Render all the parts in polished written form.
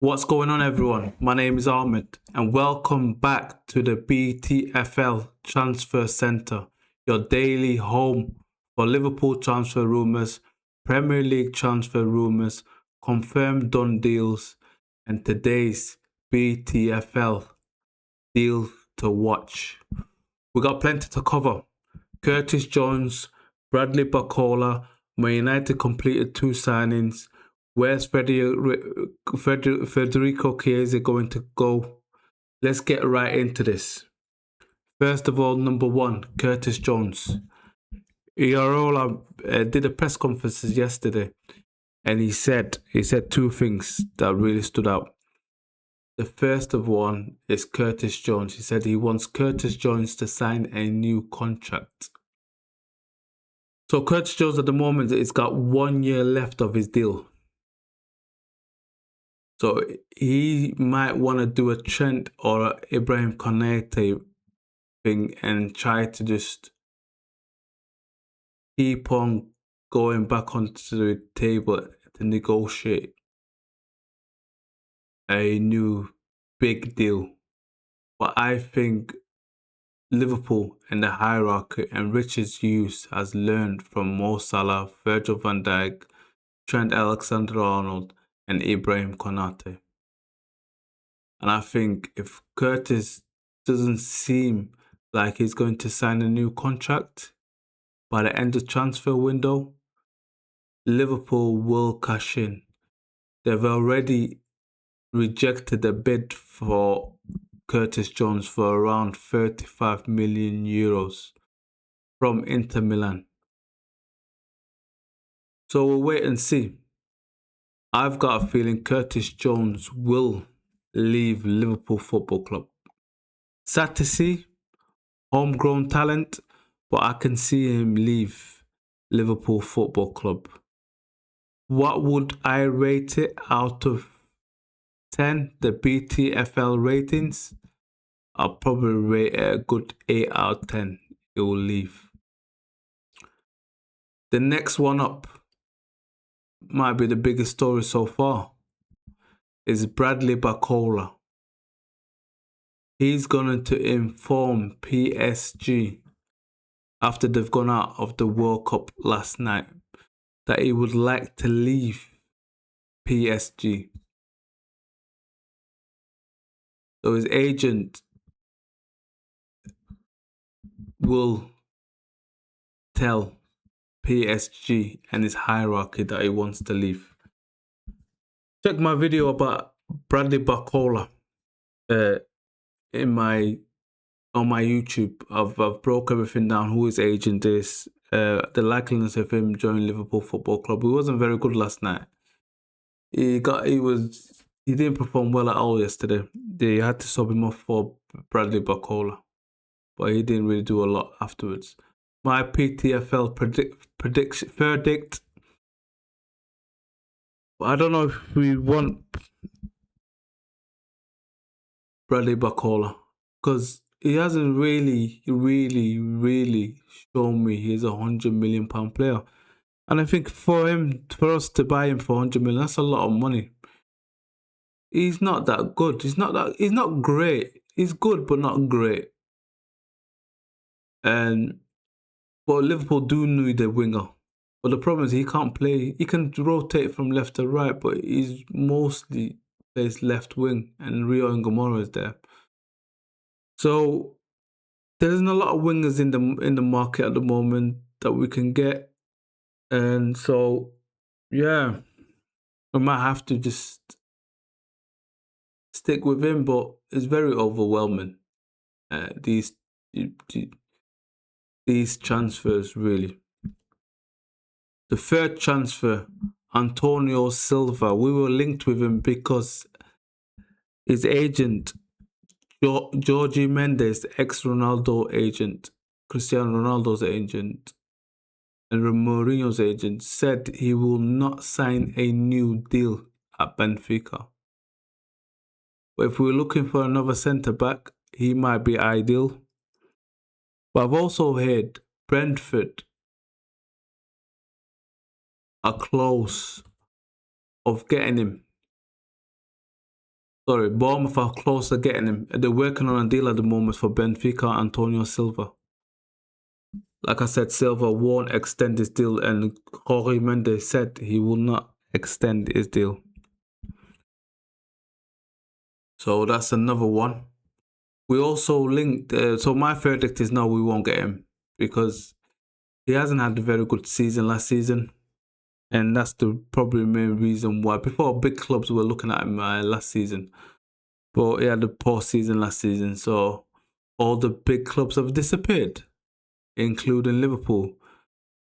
What's going on, everyone? My name is Ahmed, and welcome back to the BTFL Transfer Centre, your daily home for Liverpool transfer rumours, Premier League transfer rumours, confirmed done deals, and today's BTFL Deal To Watch. We got plenty to cover. Curtis Jones, Bradley Barcola, Man United completed 2 signings. Where's Federico Chiesa going to go? Let's get right into this. First of all, number 1, Curtis Jones. Iraola did a press conference yesterday, and he said 2 things that really stood out. The first of one is Curtis Jones. He said he wants Curtis Jones to sign a new contract. So Curtis Jones at the moment has got 1 year left of his deal. So he might want to do a Trent or a Ibrahim Konate thing and try to just keep on going back onto the table to negotiate a new big deal. But I think Liverpool and the hierarchy and Richard's use has learned from Mo Salah, Virgil van Dijk, Trent Alexander-Arnold and Ibrahim Konate. And I think if Curtis doesn't seem like he's going to sign a new contract by the end of transfer window, Liverpool will cash in. They've already rejected a bid for Curtis Jones for around 35 million euros from Inter Milan. So we'll wait and see. I've got a feeling Curtis Jones will leave Liverpool Football Club. Sad to see, homegrown talent, but I can see him leave Liverpool Football Club. What would I rate it out of 10? The BTFL ratings? I'll probably rate it a good 8 out of 10. It will leave. The next one up might be the biggest story so far. Is Bradley Barcola. He's going to inform PSG after they've gone out of the World Cup last night that he would like to leave PSG. So his agent will tell PSG and his hierarchy that he wants to leave. Check my video about Bradley Barcola on my YouTube. I've broke everything down, who his agent is, the likeliness of him joining Liverpool Football Club. He wasn't very good last night. He didn't perform well at all yesterday. They had to sub him off for Bradley Barcola, but he didn't really do a lot afterwards. My PTFL verdict. I don't know if we want Bradley Barcola because he hasn't really shown me he's £100 million player. And I think for us to buy him for 100 million, that's a lot of money. He's not that good. He's not great. He's good, but not great. But Liverpool do need a winger. But the problem is he can't play. He can rotate from left to right, but he's mostly plays left wing, and Rio and Gomorrah is there. So there isn't a lot of wingers in the market at the moment that we can get, and so yeah, we might have to just stick with him. But it's very overwhelming. These transfers really. The third transfer, Antonio Silva. We were linked with him because his agent, Jorge Mendes, ex-Ronaldo agent, Cristiano Ronaldo's agent, and Mourinho's agent, said he will not sign a new deal at Benfica. But if we're looking for another centre-back, he might be ideal. But I've also heard Brentford are close of getting him. Sorry, Bournemouth are close to getting him. They're working on a deal at the moment for Benfica Antonio Silva. Like I said, Silva won't extend his deal, and Jorge Mendes said he will not extend his deal. So that's another one. We also linked, so my verdict is no, we won't get him because he hasn't had a very good season last season. And that's the probably main reason why. Before, big clubs were looking at him last season. But he had a poor season last season. So all the big clubs have disappeared, including Liverpool.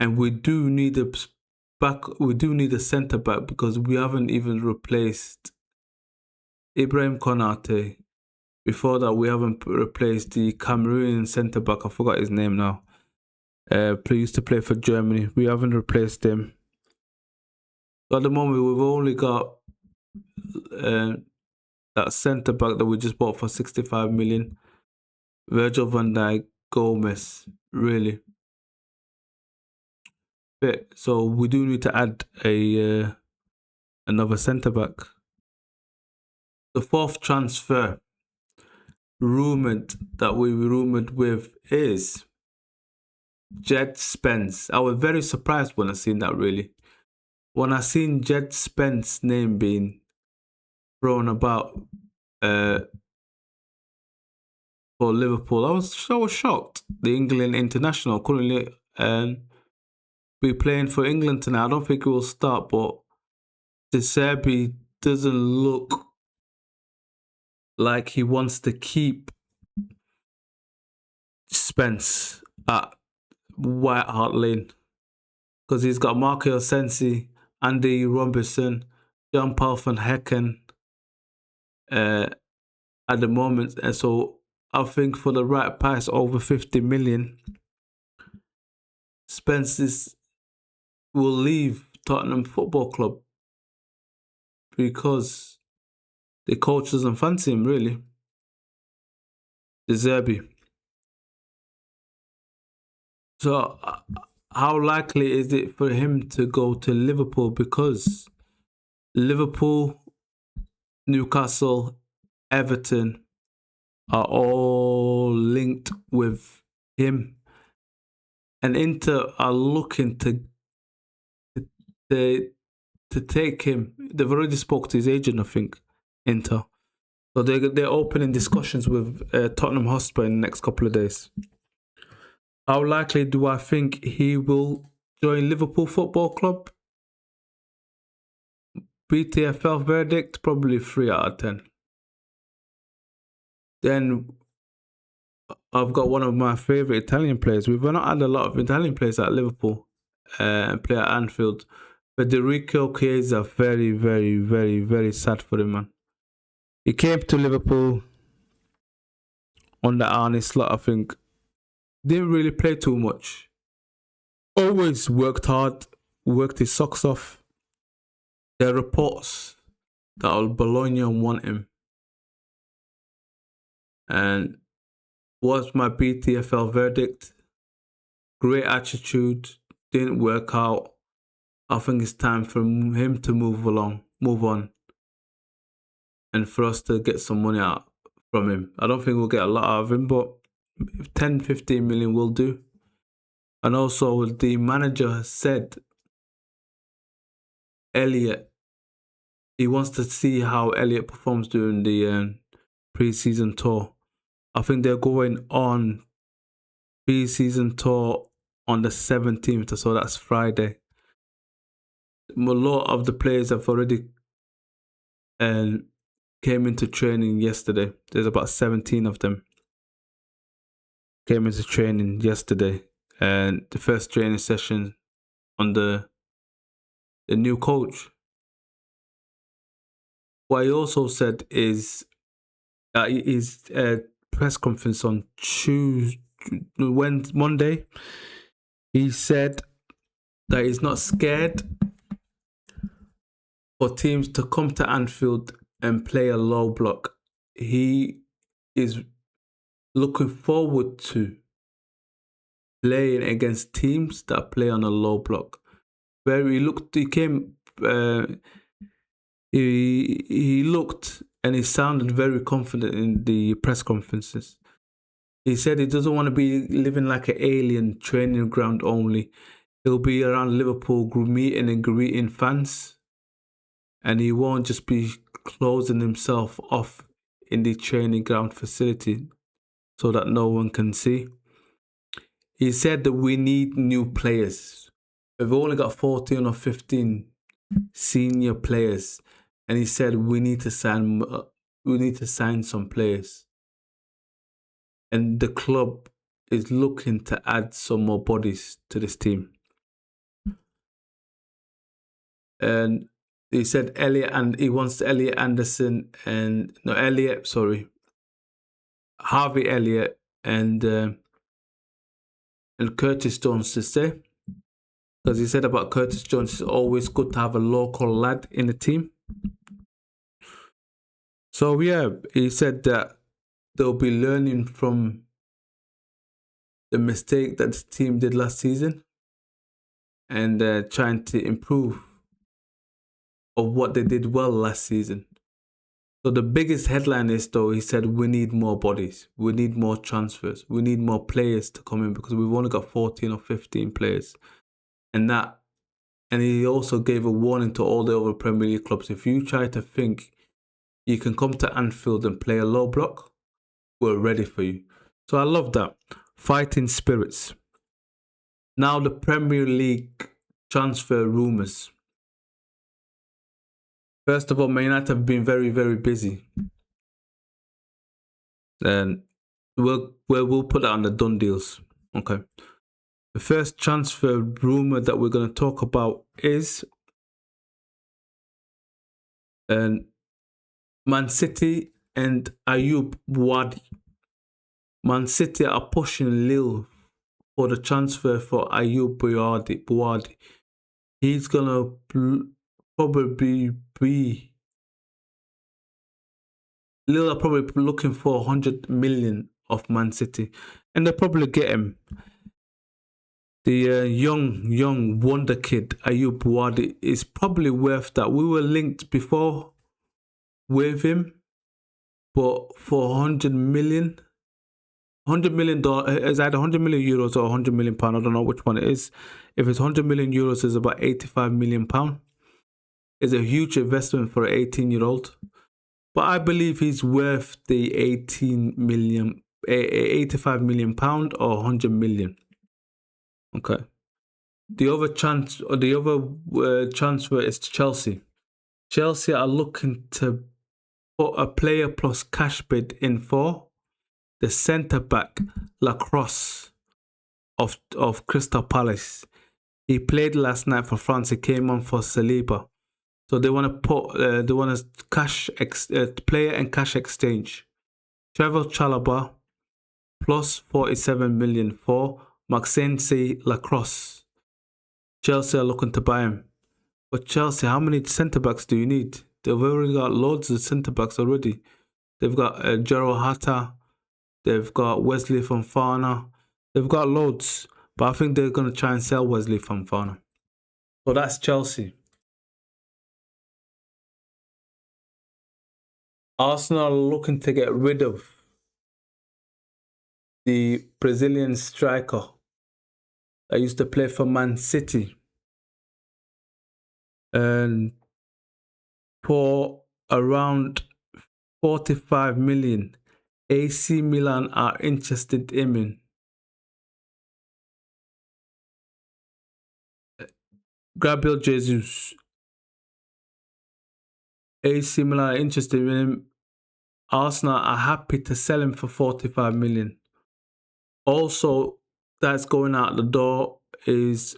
And we do need a centre back because we haven't even replaced Ibrahim Konate. Before that, we haven't replaced the Cameroonian centre back. I forgot his name now. He used to play for Germany. We haven't replaced him. So at the moment, we've only got that centre back that we just bought for 65 million. Virgil van Dijk, Gomez, really. But, so we do need to add another centre back. The fourth transfer rumoured with is Jed Spence. I was very surprised when I seen that, really. When I seen Jed Spence's name being thrown about for Liverpool, I was shocked. The England international currently be playing for England tonight. I don't think he will start, but De Zerbi doesn't look like he wants to keep Spence at White Hart Lane because he's got Marco Sensi, Andy Robertson, Jean-Paul van Hecken at the moment. And so I think for the right price, over 50 million, Spence will leave Tottenham Football Club because the coach doesn't fancy him, really. De Zerbi. So how likely is it for him to go to Liverpool? Because Liverpool, Newcastle, Everton are all linked with him. And Inter are looking to take him. They've already spoke to his agent, I think, Inter. So they're opening discussions with Tottenham Hotspur in the next couple of days. How likely do I think he will join Liverpool Football Club? BTFL verdict, probably 3 out of 10. Then I've got one of my favourite Italian players. We've not had a lot of Italian players at Liverpool and play at Anfield. Federico Chiesa, very, very, very, very sad for him, man. He came to Liverpool under Arne Slot, I think. Didn't really play too much. Always worked hard, worked his socks off. There are reports that Bologna want him. And what's my BTFL verdict? Great attitude, didn't work out. I think it's time for him to move on. And for us to get some money out from him. I don't think we'll get a lot out of him, but 10, 15 million will do. And also the manager said, Elliot, he wants to see how Elliot performs during the pre-season tour. I think they're going on pre-season tour on the 17th, so that's Friday. A lot of the players have already came into training yesterday. There's about 17 of them came into training yesterday, and the first training session under the new coach. What he also said is his press conference on Monday, he said that he's not scared for teams to come to Anfield and play a low block. He is looking forward to playing against teams that play on a low block. He looked and he sounded very confident in the press conferences. He said he doesn't want to be living like an alien, training ground only. He'll be around Liverpool meeting and greeting fans, and he won't just be closing himself off in the training ground facility so that no one can see. He said that we need new players. We've only got 14 or 15 senior players, and he said we need to sign some players. And the club is looking to add some more bodies to this team. And he said he wants Harvey Elliott and Curtis Jones to stay. Because he said about Curtis Jones, it's always good to have a local lad in the team. So yeah, he said that they'll be learning from the mistake that the team did last season and trying to improve of what they did well last season. So the biggest headline is, though, he said we need more bodies, we need more transfers, we need more players to come in because we've only got 14 or 15 players. And he also gave a warning to all the other Premier League clubs. If you try to think you can come to Anfield and play a low block, we're ready for you. So I love that. Fighting spirits. Now the Premier League transfer rumours. First of all, Man United have been very, very busy. And we'll put that on the done deals. Okay. The first transfer rumour that we're going to talk about is Man City and Ayoub Wadi. Man City are pushing Lille for the transfer for Ayoub Wadi. He's going to probably be... Lille are probably looking for 100 million of Man City. And they'll probably get him. The young wonder kid, Ayoub Wadi, is probably worth that. We were linked before with him, but for 100 million, is either 100 million euros or 100 million pound. I don't know which one it is. If it's 100 million euros, it's about 85 million pound. It's a huge investment for an 18-year-old. But I believe he's worth the 85 million pound or 100 million. Okay. The other transfer is Chelsea. Chelsea are looking to put a player plus cash bid in for the centre back Lacrosse of Crystal Palace. He played last night for France. He came on for Silva. So they want to put player and cash exchange. Trevor Chalobah plus 47 million for Maxence Lacrosse. Chelsea are looking to buy him. But Chelsea, how many centre-backs do you need? They've already got loads of centre-backs already. They've got Jero Hatta. They've got Wesley Fofana. They've got loads. But I think they're going to try and sell Wesley Fofana. So that's Chelsea. Arsenal are looking to get rid of the Brazilian striker that used to play for Man City. And for around 45 million, AC Milan are interested in him. Gabriel Jesus. AC Milan are interested in him. Arsenal are happy to sell him for 45 million. Also, that's going out the door is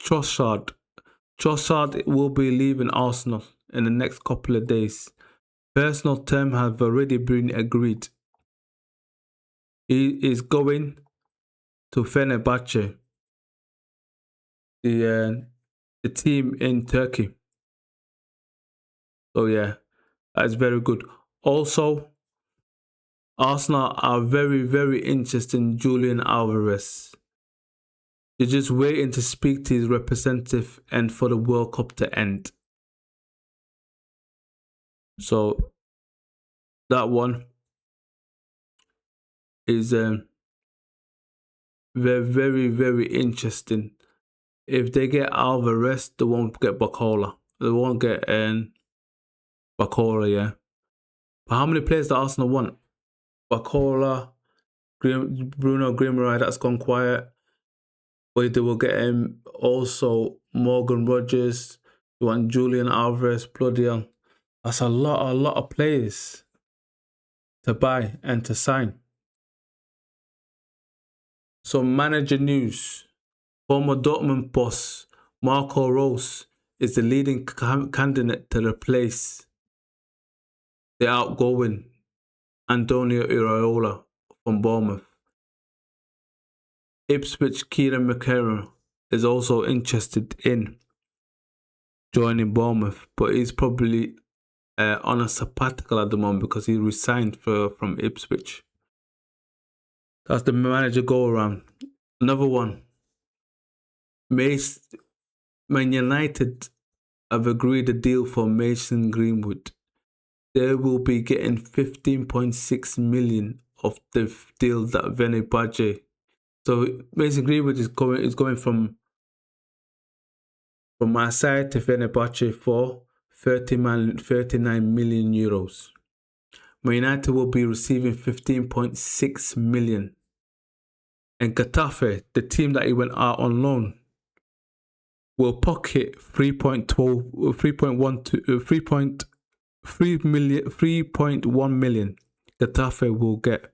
Trossard. Trossard will be leaving Arsenal in the next couple of days. Personal terms have already been agreed. He is going to Fenerbahce, the team in Turkey. So yeah, that's very good. Also, Arsenal are very, very interested in Julian Alvarez. They're just waiting to speak to his representative and for the World Cup to end. So that one is very, very interesting. If they get Alvarez, they won't get Barcola. They won't get Barcola, yeah. But how many players do Arsenal want? Barcola, Bruno Guimaraes, that's gone quiet. But they will get him. Also, Morgan Rogers. You want Julian Alvarez, bloody hell. That's a lot of players to buy and to sign. So manager news. Former Dortmund boss Marco Rose is the leading candidate to replace the outgoing Antonio Iraola from Bournemouth. Ipswich Kieran McKerran is also interested in joining Bournemouth, but he's probably on a sabbatical at the moment because he resigned from Ipswich. That's the manager go around. Another one. Man United have agreed a deal for Mason Greenwood. They will be getting 15.6 million of the deal that Fenerbahce. So Mason Greenwood is going from Marseille to Fenerbahce for 39 million euros. Man United will be receiving 15.6 million. And Getafe, the team that he went out on loan, will pocket 3.1 million. Getafe will get.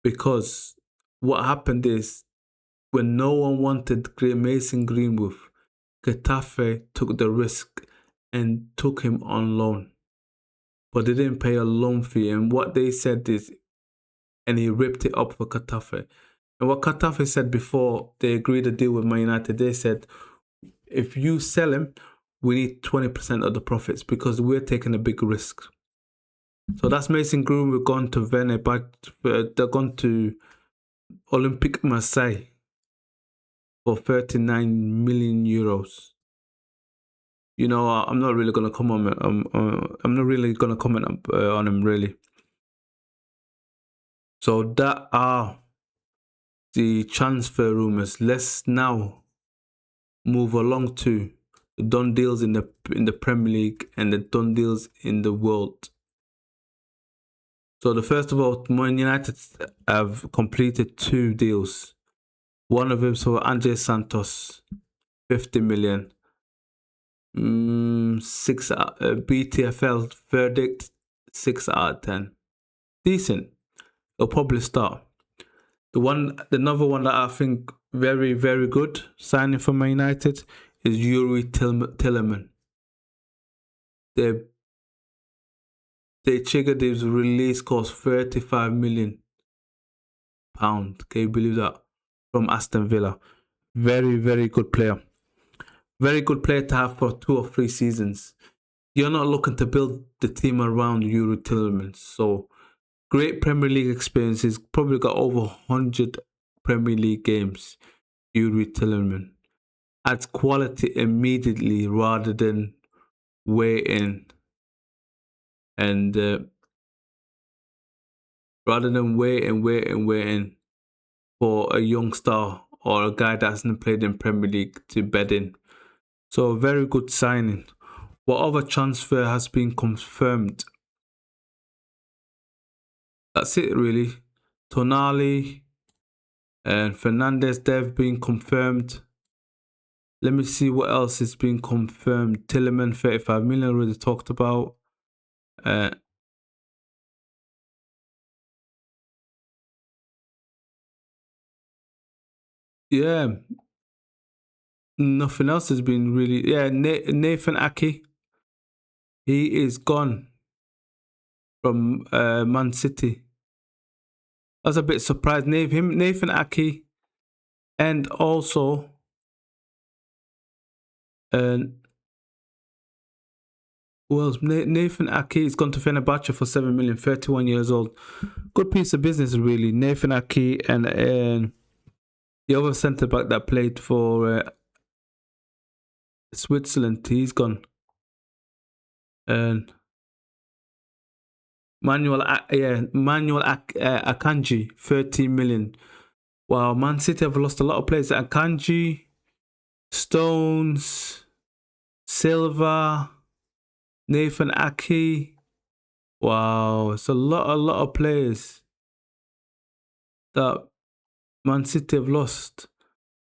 Because what happened is, when no one wanted Mason Greenwood, Getafe took the risk and took him on loan. But they didn't pay a loan fee. And what they said is, and he ripped it up for Getafe. And what Getafe said before they agreed a deal with Man United, they said, if you sell him, we need 20% of the profits because we're taking a big risk. So that's Mason Greenwood gone to they're gone to Olympique Marseille for 39 million euros. You know, I'm not really gonna come on. I'm not really gonna comment on him really. So that are the transfer rumours. Let's now move along to the done deals in the Premier League and the done deals in the world. So the first of all, Man United have completed 2 deals. One of them for Andrey Santos, 50 million. 6 BTFL verdict, 6 out of 10. Decent. It'll probably start. Another one that I think very, very good signing for Man United is Youri Tielemans. They triggered his release cost £35 million. Can you believe that? From Aston Villa. Very, very good player. Very good player to have for 2 or 3 seasons. You're not looking to build the team around Youri Tielemans. So, great Premier League experience. He's probably got over 100 Premier League games. Youri Tielemans adds quality immediately rather than waiting and waiting for a young star or a guy that hasn't played in Premier League to bed in. So a very good signing. What other transfer has been confirmed? That's it really. Tonali and Fernandez, they've been confirmed. Let me see what else has been confirmed. Tielemans, 35 million, already talked about. Yeah, nothing else has been really. Yeah, Nathan Ake, he is gone from Man City. I was a bit surprised. Nathan Ake, and also who else? Nathan Ake has gone to Fenerbahce for 7 million, 31 years old. Good piece of business, really. Nathan Ake and the other centre back that played for Switzerland, he's gone. And Akanji, 13 million. Wow, Man City have lost a lot of players. Akanji, Stones, Silva, Nathan Aki. Wow, it's a lot of players that Man City have lost.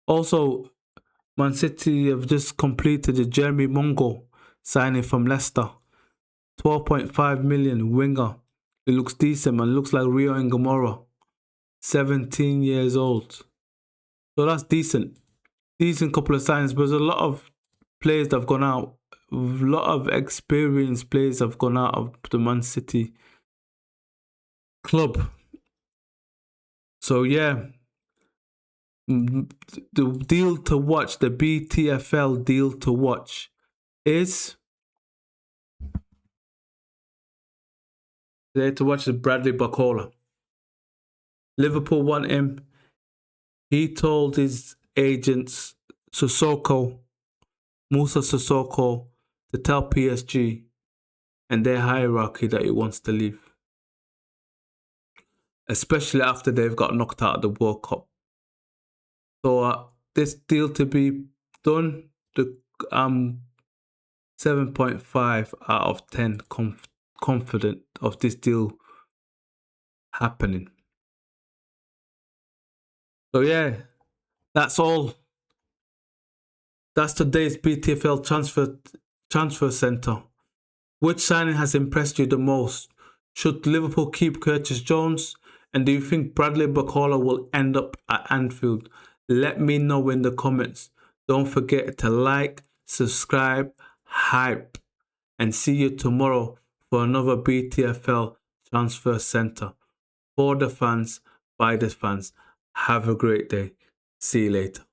Also, Man City have just completed the Jeremy Mongo signing from Leicester. 12.5 million winger. It looks decent, man. It looks like Rio and Gamora. 17 years old. So that's decent. Decent couple of signs, but there's a lot of players that have gone out. A lot of experienced players have gone out of the Man City club. So yeah, the deal to watch, the BTFL deal to watch is there to watch is Bradley Barcola. Liverpool want him. He told his agents, Musa Sissoko, to tell PSG and their hierarchy that he wants to leave. Especially after they've got knocked out of the World Cup. So this deal to be done, the 7.5 out of 10 confident of this deal happening. So yeah, that's all. That's today's BTFL Transfer Centre. Which signing has impressed you the most? Should Liverpool keep Curtis Jones? And do you think Bradley Barcola will end up at Anfield? Let me know in the comments. Don't forget to like, subscribe, hype, and see you tomorrow for another BTFL Transfer Centre. For the fans, by the fans. Have a great day. See you later.